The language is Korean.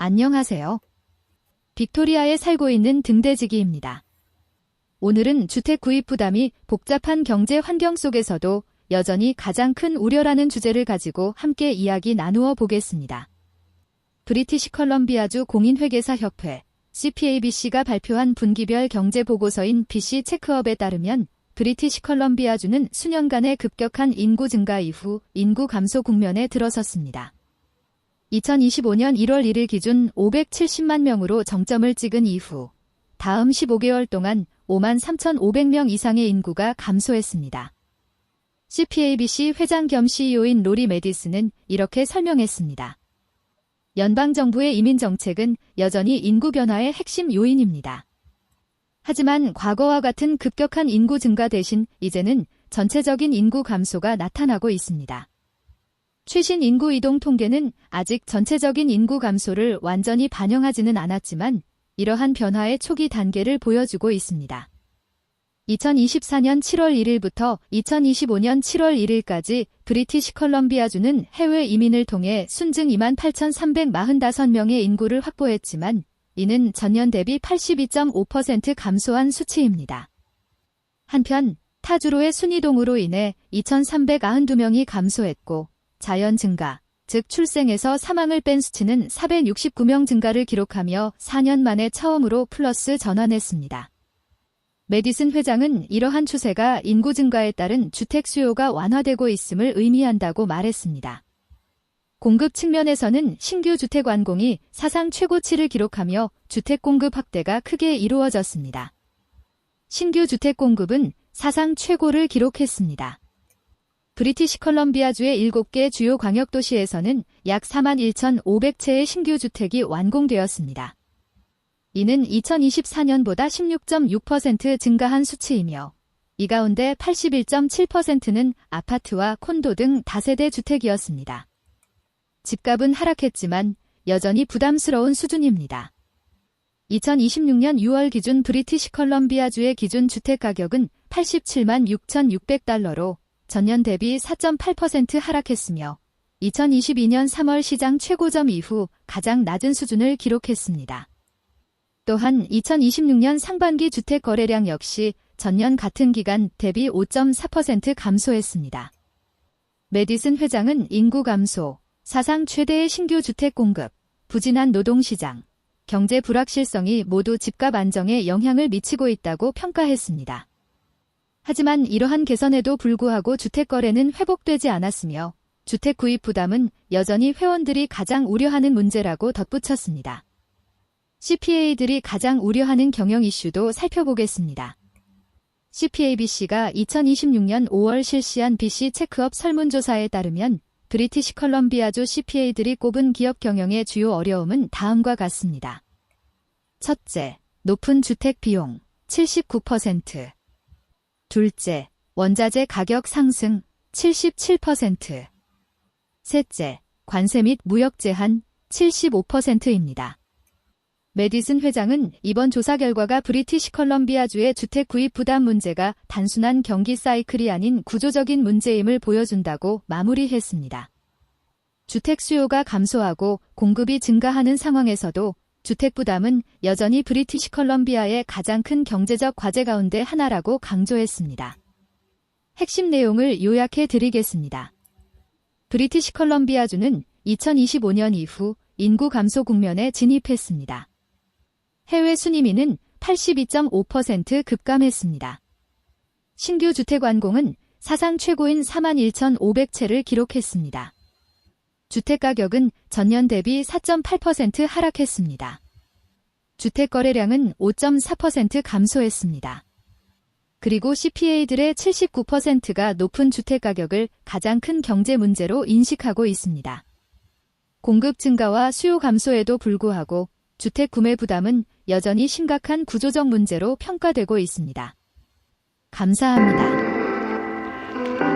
안녕하세요. 빅토리아에 살고 있는 등대지기입니다. 오늘은 주택 구입 부담이 복잡한 경제 환경 속에서도 여전히 가장 큰 우려라는 주제를 가지고 함께 이야기 나누어 보겠습니다. 브리티시 컬럼비아주 공인회계사협회 CPABC가 발표한 분기별 경제 보고서인 BC 체크업에 따르면 브리티시 컬럼비아주는 수년간의 급격한 인구 증가 이후 인구 감소 국면에 들어섰습니다. 2025년 1월 1일 기준 570만 명으로 정점을 찍은 이후 다음 15개월 동안 5만 3,500명 이상의 인구가 감소했습니다. CPABC 회장 겸 CEO인 로리 메디슨은 이렇게 설명했습니다. 연방정부의 이민정책은 여전히 인구 변화의 핵심 요인입니다. 하지만 과거와 같은 급격한 인구 증가 대신 이제는 전체적인 인구 감소가 나타나고 있습니다. 최신 인구 이동 통계는 아직 전체적인 인구 감소를 완전히 반영하지는 않았지만 이러한 변화의 초기 단계를 보여주고 있습니다. 2024년 7월 1일부터 2025년 7월 1일까지 브리티시 컬럼비아주는 해외 이민을 통해 순증 28,345명의 인구를 확보했지만 이는 전년 대비 82.5% 감소한 수치입니다. 한편 타주로의 순이동으로 인해 2,392명이 감소했고 자연 증가, 즉 출생에서 사망을 뺀 수치는 469명 증가를 기록하며 4년 만에 처음으로 플러스 전환했습니다. 메디슨 회장은 이러한 추세가 인구 증가에 따른 주택 수요가 완화되고 있음을 의미한다고 말했습니다. 공급 측면에서는 신규 주택 완공이 사상 최고치를 기록하며 주택 공급 확대가 크게 이루어졌습니다. 신규 주택 공급은 사상 최고를 기록했습니다. 브리티시 컬럼비아주의 7개 주요 광역도시에서는 약 41,500채의 신규 주택이 완공되었습니다. 이는 2024년보다 16.6% 증가한 수치이며 이 가운데 81.7%는 아파트와 콘도 등 다세대 주택이었습니다. 집값은 하락했지만 여전히 부담스러운 수준입니다. 2026년 6월 기준 브리티시 컬럼비아주의 기준 주택 가격은 87만 6,600달러로 전년 대비 4.8% 하락했으며 2022년 3월 시장 최고점 이후 가장 낮은 수준을 기록했습니다. 또한 2026년 상반기 주택 거래량 역시 전년 같은 기간 대비 5.4% 감소했습니다. 메디슨 회장은 인구 감소, 사상 최대의 신규 주택 공급, 부진한 노동시장, 경제 불확실성이 모두 집값 안정에 영향을 미치고 있다고 평가했습니다. 하지만 이러한 개선에도 불구하고 주택 거래는 회복되지 않았으며 주택 구입 부담은 여전히 회원들이 가장 우려하는 문제라고 덧붙였습니다. CPA들이 가장 우려하는 경영 이슈도 살펴보겠습니다. CPABC가 2026년 5월 실시한 BC 체크업 설문조사에 따르면 브리티시 컬럼비아주 CPA들이 꼽은 기업 경영의 주요 어려움은 다음과 같습니다. 첫째, 높은 주택 비용 79%. 둘째, 원자재 가격 상승 77%. 셋째, 관세 및 무역 제한 75%입니다. 메디슨 회장은 이번 조사 결과가 브리티시 컬럼비아주의 주택 구입 부담 문제가 단순한 경기 사이클이 아닌 구조적인 문제임을 보여준다고 마무리했습니다. 주택 수요가 감소하고 공급이 증가하는 상황에서도 주택 부담은 여전히 브리티시 컬럼비아의 가장 큰 경제적 과제 가운데 하나라고 강조했습니다. 핵심 내용을 요약해 드리겠습니다. 브리티시 컬럼비아주는 2025년 이후 인구 감소 국면에 진입했습니다. 해외 순이민은 82.5% 급감했습니다. 신규 주택 완공은 사상 최고인 41,500채를 기록했습니다. 주택 가격은 전년 대비 4.8% 하락했습니다. 주택 거래량은 5.4% 감소했습니다. 그리고 CPA들의 79%가 높은 주택 가격을 가장 큰 경제 문제로 인식하고 있습니다. 공급 증가와 수요 감소에도 불구하고 주택 구매 부담은 여전히 심각한 구조적 문제로 평가되고 있습니다. 감사합니다.